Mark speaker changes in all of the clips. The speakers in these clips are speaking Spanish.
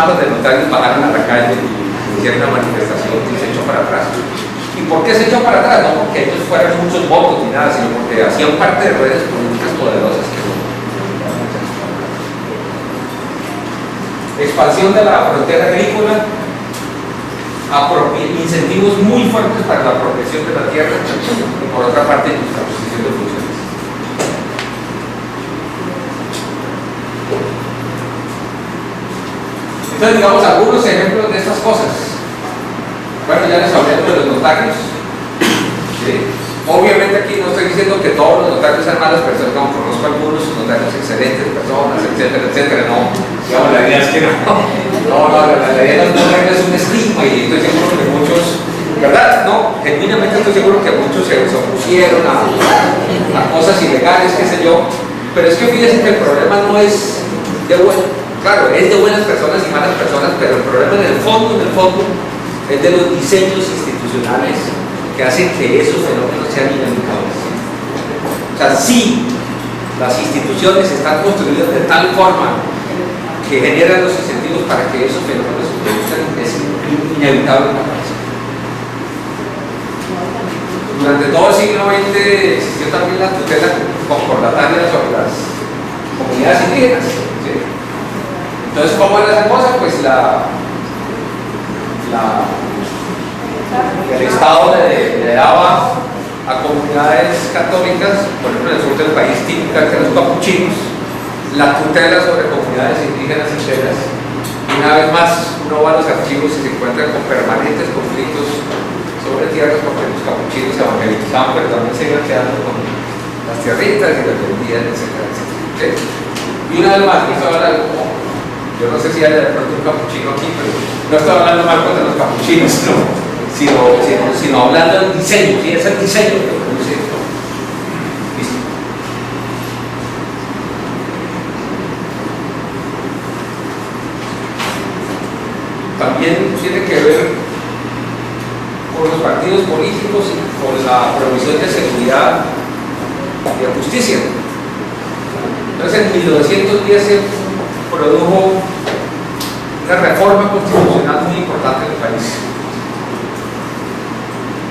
Speaker 1: matas de notarios bajaron a la calle y hicieron una manifestación y se echó para atrás. ¿Y por qué se echó para atrás? No porque ellos fueran muchos votos ni nada, sino porque hacían parte de redes políticas poderosas. Expansión de la frontera agrícola, incentivos muy fuertes para la apropiación de la tierra y por otra parte justaposición de funciones. Entonces, digamos algunos ejemplos de estas cosas. Bueno, ya les hablé de los notarios. ¿Sí? Obviamente aquí no estoy diciendo que todos los notarios sean malas personas, no, conozco algunos notarios excelentes personas, etcétera, etcétera, no. Digamos, la idea es que la idea de los notarios es un estigma y estoy seguro que muchos, ¿verdad? No, genuinamente estoy seguro que muchos se opusieron a cosas ilegales, qué sé yo, pero es que fíjense que el problema no es de claro, es de buenas personas y malas personas, pero el problema en el fondo es de los diseños institucionales que hacen que esos fenómenos sean inevitables. O sea, si las instituciones están construidas de tal forma que generan los incentivos para que esos fenómenos se produzcan, es inevitable que aparezcan. Durante todo el siglo XX existió también la tutela concordataria sobre las comunidades indígenas. ¿Sí? Entonces, ¿cómo era esa cosa? Pues el Estado le daba a comunidades católicas, por ejemplo en el sur del país, típica que los capuchinos, la tutela sobre comunidades indígenas enteras. Y una vez más, uno va a los archivos y se encuentra con permanentes conflictos sobre tierras porque los capuchinos se evangelizaban, pero también se iban quedando con las tierritas y las vendían, etcétera, etcétera. Y una vez más, yo no sé si hay de pronto un capuchino aquí, pero no estoy hablando mal contra los capuchinos, no. Sino hablando del diseño, ¿sí? Es el diseño que produce esto. ¿Listo? También tiene que ver con los partidos políticos y con la provisión de seguridad y de justicia. Entonces, en 1910 se produjo una reforma constitucional muy importante en el país.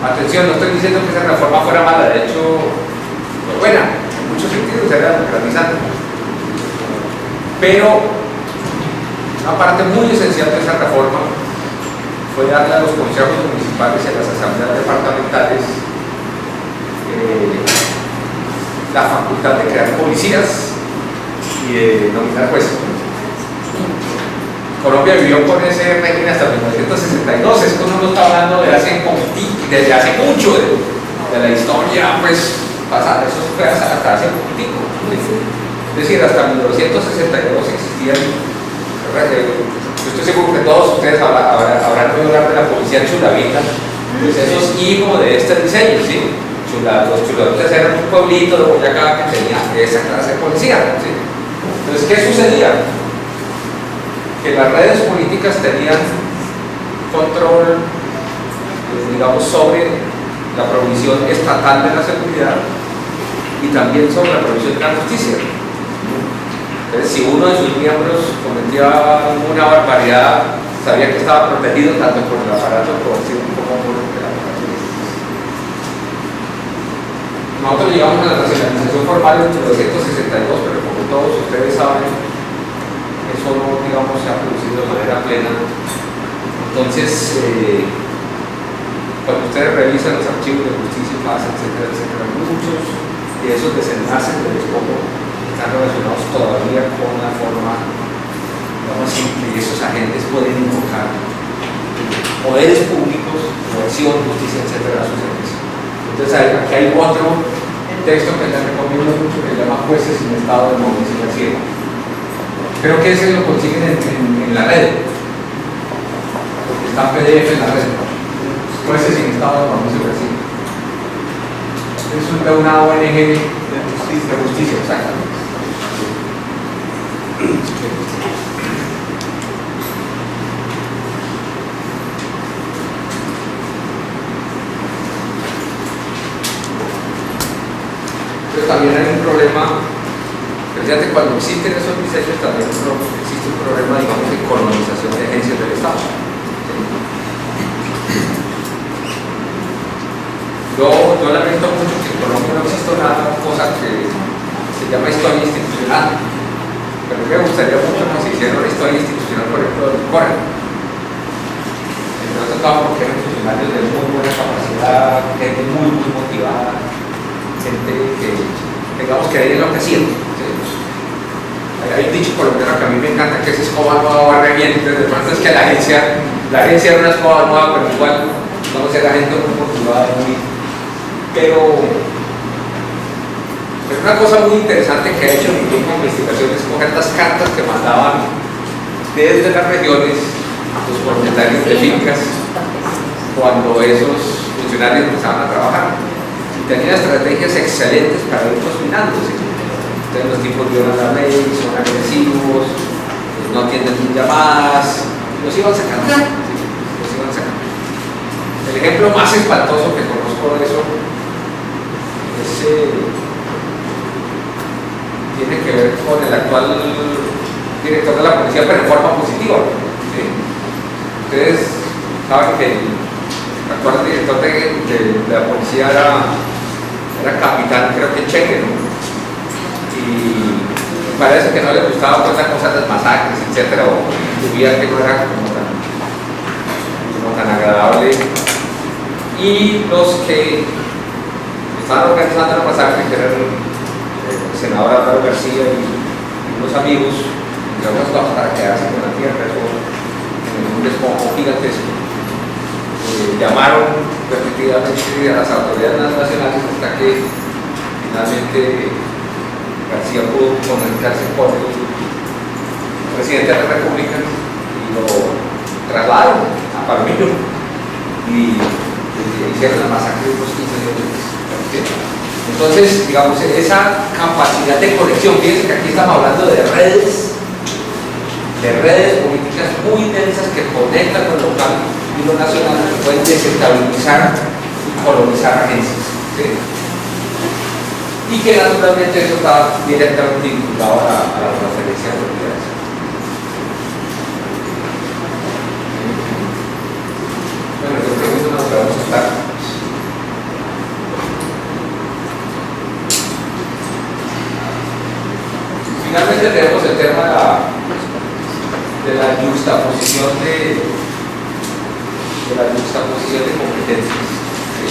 Speaker 1: Atención, no estoy diciendo que esa reforma fuera mala, de hecho, fue buena, en muchos sentidos era democratizante. Pero una parte muy esencial de esa reforma fue darle a los consejos municipales y a las asambleas departamentales la facultad de crear policías y de nominar jueces. Colombia vivió con ese régimen hasta 1962, es que uno no está hablando desde hace mucho de la historia pues pasada, eso fue hasta hace poquitico. Es decir, hasta 1962 existían, yo estoy seguro que todos ustedes habrán oído hablar de la policía chulavita, pues esos hijos de este diseño, ¿sí? Los chulavitas eran un pueblito de Boyacá que tenía esa clase de policía, ¿sí? Entonces, ¿qué sucedía? Que las redes políticas tenían control, digamos, sobre la provisión estatal de la seguridad y también sobre la provisión de la justicia. Entonces, si uno de sus miembros cometía una barbaridad, sabía que estaba protegido tanto por el aparato coercivo como por el aparato justicia. Nosotros llegamos a la nacionalización formal en 1962, pero como todos ustedes saben, eso no, digamos, se ha producido de manera plena. Entonces, cuando ustedes revisan los archivos de justicia y paz, etcétera, etcétera, muchos de esos desenlaces de despojo están relacionados todavía con la forma, digamos, en que esos agentes pueden invocar poderes públicos, coerción, justicia, etcétera, a su servicio. Entonces, aquí hay otro texto que les recomiendo mucho que se llama Jueces sin Estado de Movimiento Financiero. Creo que ese lo consiguen en la red, porque está PDF en la red. Jueces sin Estado de Movimiento Financiero. Es de una ONG de justicia, exactamente. Entonces también hay un problema que Fíjate, cuando existen esos diseños también existe un problema, digamos, de colonización de agencias del Estado. Yo lamento mucho que en Colombia no exista una cosa que se llama historia institucional, pero me gustaría mucho que se hiciera una historia institucional, por ejemplo, del CORE. Nos tocaba porque eran funcionarios de muy buena capacidad, gente muy motivada, gente que, digamos, que ahí enloquecida. ¿Sí? Hay un dicho colombiano que a mí me encanta, que es escoba nueva barre bien. Entonces, de pronto es que la agencia era una escoba nueva, pero igual, vamos a ser la gente muy motivada, pero una cosa muy interesante que ha hecho mi grupo de investigación es coger las cartas que mandaban desde las regiones los propietarios de fincas cuando esos funcionarios empezaban a trabajar. Y tenían estrategias excelentes para ir cocinándose. Entonces los tipos violan la ley, son agresivos, no atienden sus llamadas, los iban sacando. Los iban sacando. El ejemplo más espantoso que conozco de eso tiene que ver con el actual director de la policía, pero en forma positiva. ¿Sí? Ustedes saben que el actual director de la policía era capitán, creo que cheque, ¿no? Y parece que no le gustaba pues, la cosa de las masacres, etcétera, o su vida que no era como tan agradable. Y los que estaban organizando la masacre, que eran el senador Álvaro García y unos amigos, entre otras cosas, para quedarse con la tierra, en un despojo gigantesco, llamaron repetidamente a las autoridades nacionales hasta que finalmente García pudo comunicarse con el presidente de la República y lo trasladaron a Palmiro y hicieron la masacre de los 15 millones. Entonces, digamos, esa capacidad de conexión, fíjense que aquí estamos hablando de redes políticas muy densas que conectan lo local y lo nacional, que pueden desestabilizar y colonizar agencias. ¿Sí? Y que naturalmente eso está directamente vinculado a la transferencia de propiedades. Bueno, yo creo que eso nos podemos estar. Finalmente tenemos el tema de la juxtaposición de competencias. ¿Sí?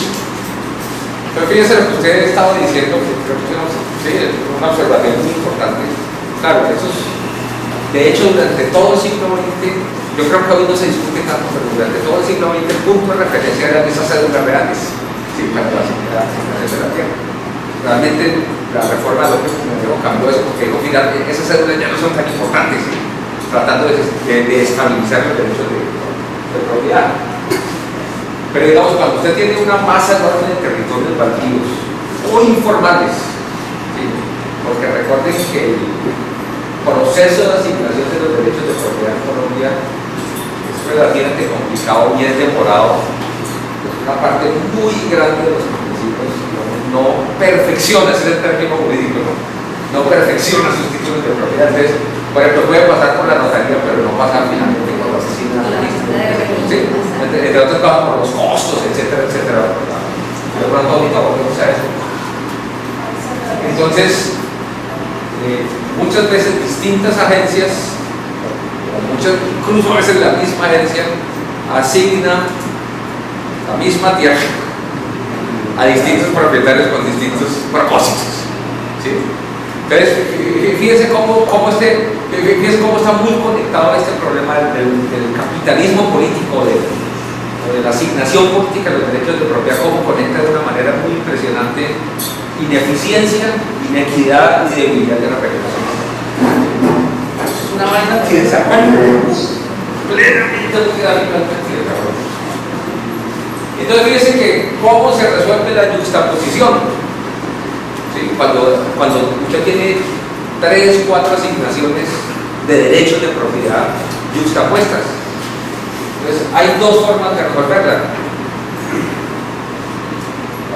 Speaker 1: Pero fíjense lo que usted estaba diciendo, que creo que es una observación muy importante. Claro, de hecho, durante todo el siglo XX, yo creo que hoy no se discute tanto, pero durante todo el siglo XX, el punto de referencia eran esas cédulas reales, ¿sí? Para la asignación de la tierra. Realmente la reforma de López cambió eso, porque dijo, mira, esas cédulas ya no son tan importantes, ¿sí? Tratando de estabilizar los derechos de propiedad. Pero digamos, cuando usted tiene una masa enorme de territorios baldíos o informales, ¿sí? Porque recuerden que el proceso de asignación de los derechos de propiedad en Colombia es relativamente complicado y es demorado. Una parte muy grande de los campesinos no perfecciona, ese es el término jurídico, no perfecciona sus títulos de propiedad. Entonces, por ejemplo, puede pasar por la notaría, pero no pasa finalmente por la oficina de registro. ¿Sí? Entre otras cosas, por los costos, etcétera, etcétera. Pero pronto ahorita volvemos a eso. Entonces, muchas veces distintas agencias, incluso a veces la misma agencia, asigna la misma tierra a distintos propietarios con distintos propósitos. ¿Sí? Entonces, fíjense cómo está muy conectado este problema del capitalismo político, de la asignación política de los derechos de propiedad, cómo conecta de una manera muy impresionante ineficiencia, inequidad y debilidad de la regulación. Es una vaina que desarrolla plenamente lo que da la desarrollo. Entonces fíjense que cómo se resuelve la juxtaposición. ¿Sí? Cuando usted tiene 3, 4 asignaciones de derechos de propiedad juxtapuestas, entonces hay dos formas de resolverla.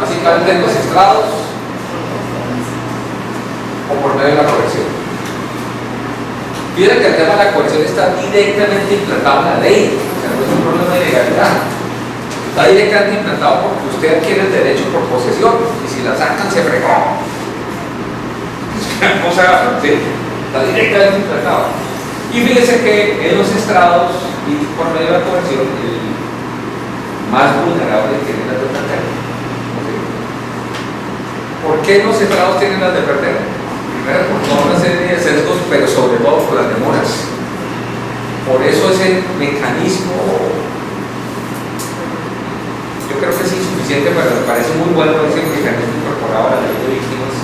Speaker 1: Básicamente en los estrados o por medio de la corrección. Fíjate que el tema de la coerción está directamente implantado en la ley, o sea, no es un problema de legalidad. Está directamente implantado porque usted adquiere el derecho por posesión y si la sacan se fregó. Es una cosa, sí, está directamente implantado. Y fíjese que en los estrados y por medio de la coerción, el más vulnerable tiene las de perder. ¿Por qué los estrados tienen las de perder? Primero, por toda una serie de sesgos, pero sobre todo por las demoras. Por eso ese mecanismo, yo creo que es insuficiente, pero me parece muy bueno ese mecanismo incorporado a la ley de víctimas,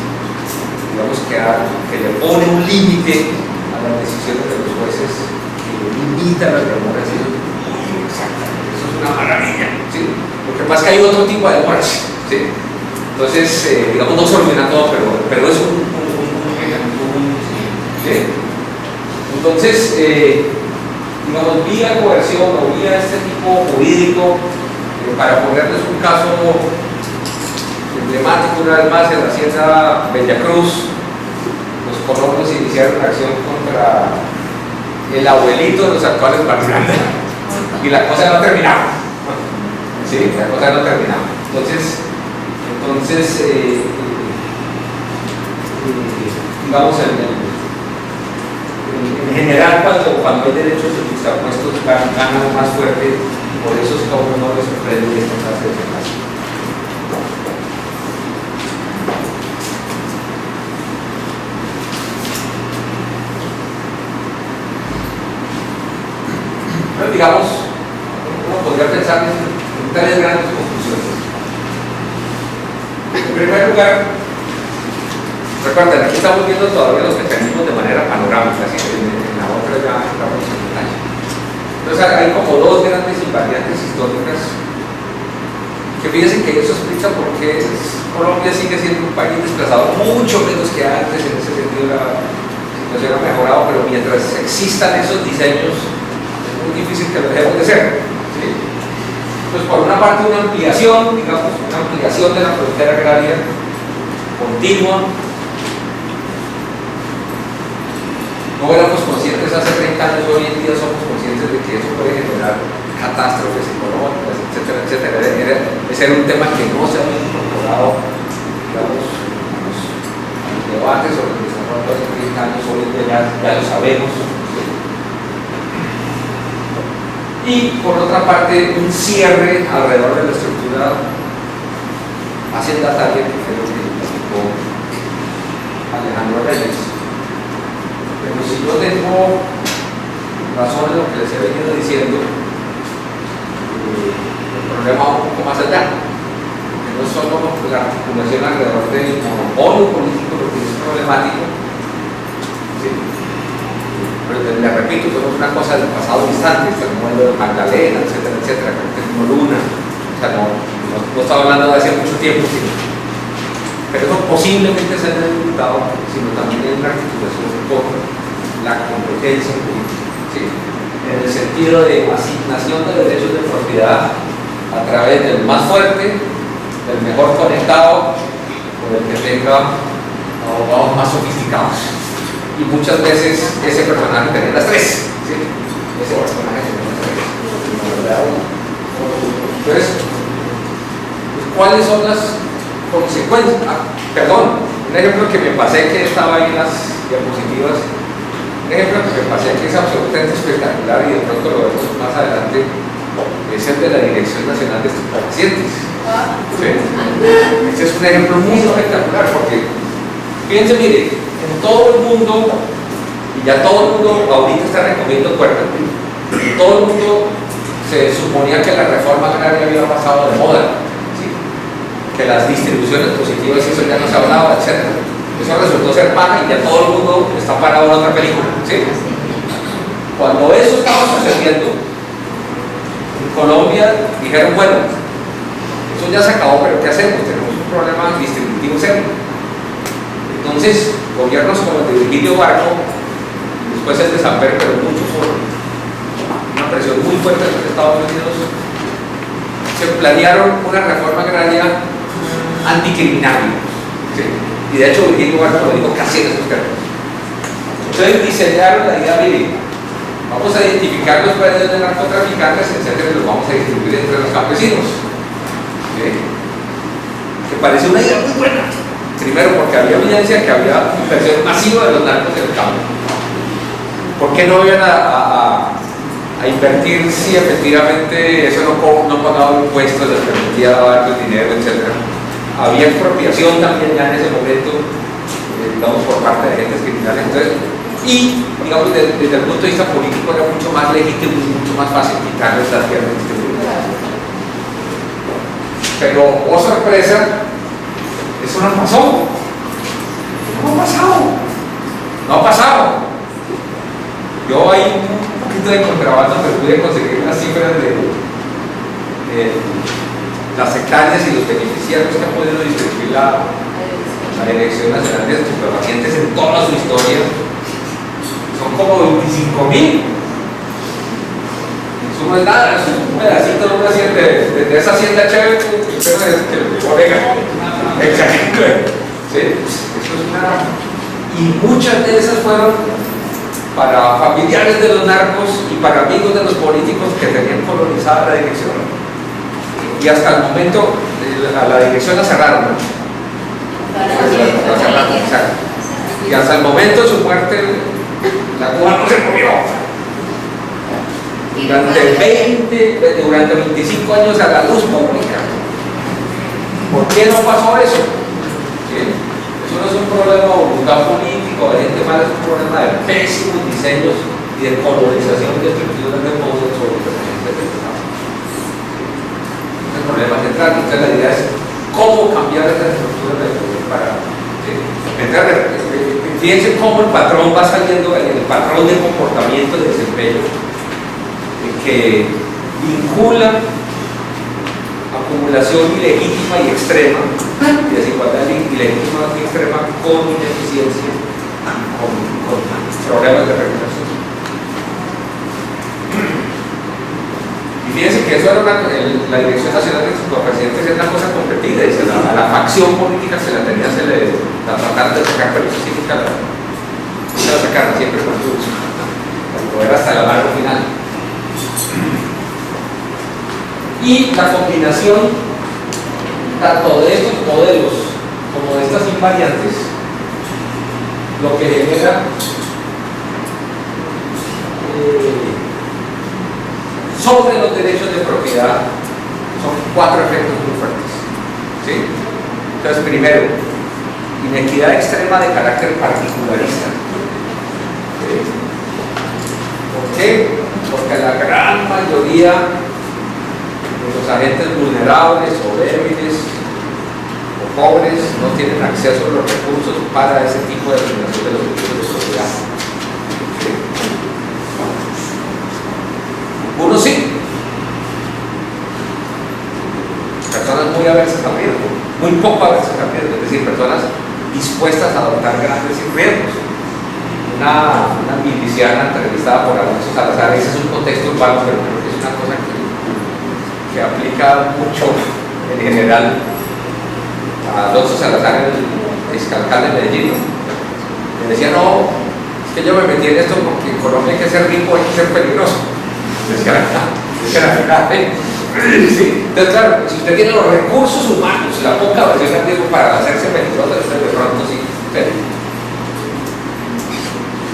Speaker 1: digamos que le pone un límite a las decisiones de los jueces, que limita las demoras. Exactamente, eso es una maravilla, ¿sí? Lo que pasa es que hay otro tipo de demoras, ¿sí? Entonces, digamos, no se ordena todo, pero es un ¿sí? Entonces, digamos, vía coerción o vía este tipo jurídico, para ponerles un caso emblemático, una vez más, en la hacienda Bellacruz, los colonos iniciaron una acción contra el abuelito de los actuales Barranda, y la cosa no ha terminado. ¿Sí? La cosa no ha terminado. Entonces digamos, en general, cuando hay derechos justapuestos ganan más fuerte, y por eso es que a uno no le sorprende esta clase de casos. Pero digamos, uno podría pensar en tres grandes conclusiones. En primer lugar, recuerden, aquí estamos viendo todavía los mecanismos de manera panorámica, así que en la otra ya estamos en detalle. Entonces hay como dos grandes invariantes históricas que fíjense que eso explica por qué Colombia sigue siendo un país desplazado mucho menos que antes. En ese sentido la situación ha mejorado, pero mientras existan esos diseños es muy difícil que lo dejemos de ser, ¿sí? Pues por una parte una ampliación, digamos, una ampliación de la frontera agraria continua. No éramos conscientes hace 30 años, hoy en día somos conscientes de que eso puede generar catástrofes económicas, etcétera, etcétera. Ese era un tema que no se había incorporado, digamos, en los debates sobre el desarrollo hace 30 años, hoy en día ya lo sabemos. Y por otra parte, un cierre alrededor de la estructura hacendataria que creo que explicó Alejandro Reyes. Pero si yo tengo razón en lo que les he venido diciendo, el problema va un poco más allá, porque no es solo la articulación alrededor del monopolio político lo que es problemático, ¿sí? Pero le repito, eso es una cosa del pasado distante, está el modelo de Magdalena, etcétera, etcétera, como Luna, o sea, no estaba hablando de hace mucho tiempo, sino, pero eso posiblemente se haya limitado, sino también en una articulación con la competencia política, ¿sí? En el sentido de asignación de derechos de propiedad a través del más fuerte, del mejor conectado, o del que tenga abogados más sofisticados. Y muchas veces ese personaje tenía las tres, ¿sí? Ese personaje tenía las tres. Entonces, ¿cuáles son las consecuencias? Perdón, un ejemplo que me pasé que estaba ahí en las diapositivas, un ejemplo que me pasé que es absolutamente espectacular y de pronto lo vemos más adelante, es el de la Dirección Nacional de Estupefacientes. ¿Sí? Este es un ejemplo muy espectacular porque, fíjense, mire, en todo el mundo, y ya todo el mundo ahorita está recogiendo cuerdas, en todo el mundo se suponía que la reforma agraria había pasado de moda, ¿sí? Que las distribuciones positivas, eso ya no se hablaba, etc. Eso resultó ser paja y ya todo el mundo está parado en otra película, ¿sí? Cuando eso estaba sucediendo, en Colombia dijeron, bueno, eso ya se acabó, pero ¿qué hacemos? Tenemos un problema distributivo serio. Entonces, gobiernos como el de Virgilio Barco, después el de Samper, pero muchos por una presión muy fuerte de los Estados Unidos, se planearon una reforma agraria anticriminal, ¿sí? Y de hecho Virgilio Barco lo dijo casi en esos términos. Entonces diseñaron la idea, miren, vamos a identificar los predios de narcotraficantes, etcétera, y los vamos a distribuir entre los campesinos. ¿Sí? Que parece una idea muy buena. Primero, porque había evidencia que había inversión masiva de los narcos en el campo. ¿Por qué no iban a invertir si efectivamente eso no pagaba impuestos, les permitía dar el dinero, etcétera? Había expropiación también ya en ese momento, digamos, por parte de agentes criminales. Entonces, y, digamos, desde el punto de vista político era mucho más legítimo y mucho más fácil quitarles las tierras distribuidas. Pero, oh sorpresa, eso no pasó. No ha pasado. No ha pasado. Yo hay un poquito de contrabando, pero pude conseguir las cifras de las hectáreas y los beneficiarios que han podido distribuir la Dirección Nacional de Estupefacientes en toda su historia. Son como 25.000. Eso no es nada, es un pedacito de una hacienda, de esa hacienda chévere que exacto. ¿Sí? Eso es una. Y muchas de esas fueron para familiares de los narcos y para amigos de los políticos que tenían colonizada la dirección. Y hasta el momento, a la dirección la cerraron, ¿no? La cerraron, exacto. Y hasta el momento de su muerte, la Cuba no se movió. Durante 25 años a la luz pública. ¿Por qué no pasó eso? ¿Sí? Eso no es un problema de voluntad político, de gente mala, es un problema de pésimos diseños y de colonización de estructuras de poder sobre los agentes del Estado. Es el problema central. Entonces la idea es cómo cambiar esas estructuras de poder para... Fíjense cómo el patrón va saliendo, el patrón de comportamiento, de desempeño, que vincula acumulación ilegítima y extrema, y desigualdad ilegítima y extrema con ineficiencia, con problemas de regulación. Y fíjense que eso era la Dirección Nacional de Estupefacientes es una cosa competida, y a la facción política se la trataron de sacar, pero eso sí que la sacaron siempre con poder hasta la mano final. Y la combinación tanto de estos modelos como de estas invariantes lo que genera sobre los derechos de propiedad son 4 efectos muy fuertes. ¿Sí? Entonces, primero, inequidad extrema de carácter particularista. ¿Sí? ¿Por qué? Porque la gran mayoría de los agentes vulnerables o débiles o pobres no tienen acceso a los recursos para ese tipo de regulación de los derechos de propiedad. ¿Sí? Uno sí. Personas muy aversas al riesgo, muy poco aversas al riesgo, es decir, personas dispuestas a adoptar grandes riesgos. Una miliciana entrevistada por Alonso Salazar, ese es un contexto urbano, pero creo que es una cosa que aplica mucho en general a Alonso Salazar, el exalcalde de Medellín. Le decía, no, es que yo me metí en esto porque en Colombia hay que ser rico, hay que ser peligroso. Decía la sí. Entonces, claro, si usted tiene los recursos humanos, la poca versión de riesgo para hacerse peligroso, usted de pronto sí.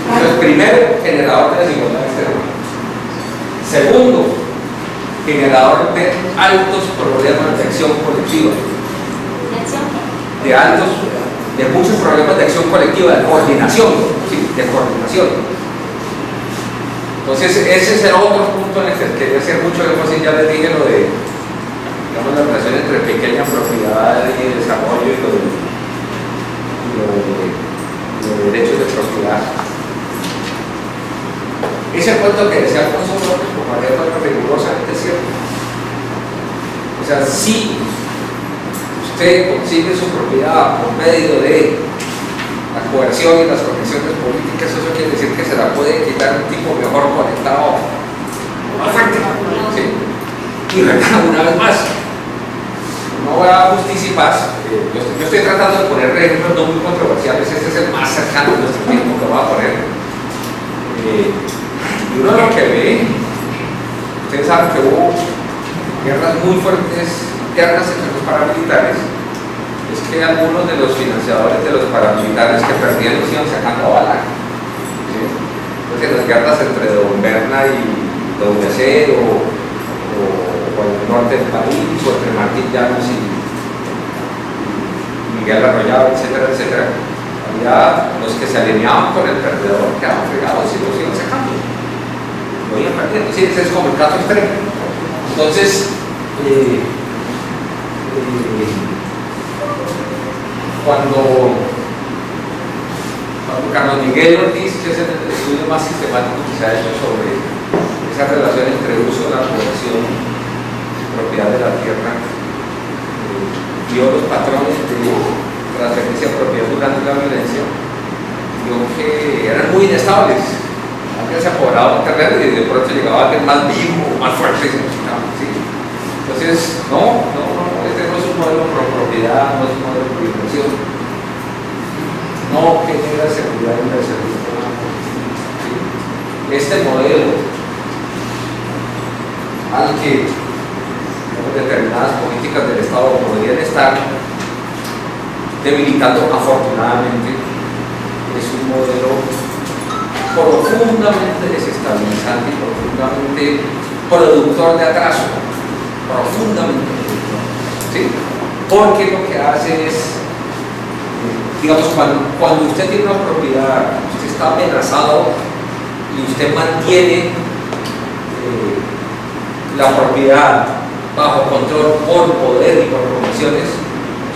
Speaker 1: Entonces, primero, generador de desigualdad extrema. Segundo, generador de altos problemas de acción colectiva. De muchos problemas de acción colectiva, de coordinación, ¿sí? De coordinación. Entonces, ese es el otro punto en el que quería hacer mucho énfasis. Ya les dije lo de, digamos, la relación entre pequeña propiedad y desarrollo y lo de derechos de propiedad. Ese cuento que decía Alfonso López por manera rigurosamente cierto. O sea, si usted consigue su propiedad por medio de la coerción y las conexiones políticas, eso quiere decir que se la puede quitar un tipo mejor conectado, más fuerte. ¿Sí? Y una vez más, no voy a justificar, yo estoy tratando de poner ejemplos no muy controversiales, este es el más cercano de nuestro tiempo que voy a poner. Y uno lo que ve, ustedes saben que hubo guerras muy fuertes internas entre los paramilitares, es que algunos de los financiadores de los paramilitares que perdían los iban sacando a bala. ¿Sí? Entonces las guerras entre Don Berna y Don Yacero, o en el norte del país, o entre Martín Llanos y Miguel Arroyave, etcétera, etcétera, había los que se alineaban con el perdedor, quedaban fregados y los iban sacando, lo iban perdiendo. Sí, ese es como el caso extremo. Entonces, cuando Carlos Miguel Ortiz, que es el estudio más sistemático que se ha hecho sobre esa relación entre uso de la población y propiedad de la tierra, vio los patrones de transferencia de propiedad durante la violencia, vio que eran muy inestables. Antes se apoderaba un terreno y de pronto llegaba alguien más vivo, más fuerte y se quitaba. ¿Sí? Entonces, este no es un modelo pro propiedad, no es un modelo de inversión, no genera seguridad en la salud. ¿Sí? Este modelo al que determinadas políticas del Estado podrían estar debilitando, afortunadamente, es un modelo profundamente desestabilizante y profundamente productor de atraso, profundamente productor. ¿Sí? Porque lo que hace es, digamos, cuando usted tiene una propiedad, usted está amenazado y usted mantiene la propiedad bajo control por poder y por comisiones,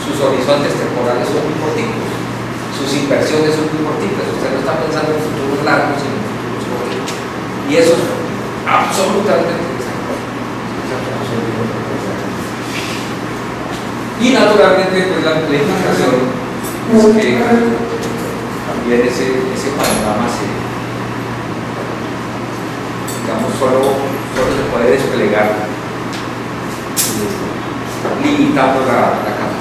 Speaker 1: sus horizontes temporales son muy cortitos, sus inversiones son muy cortitas. Usted no está pensando en futuros largos, sino en futuros cortos. Y eso es absolutamente interesante. Y naturalmente, pues la implicación es que también ese panorama digamos, solo se puede desplegar limitando la capacidad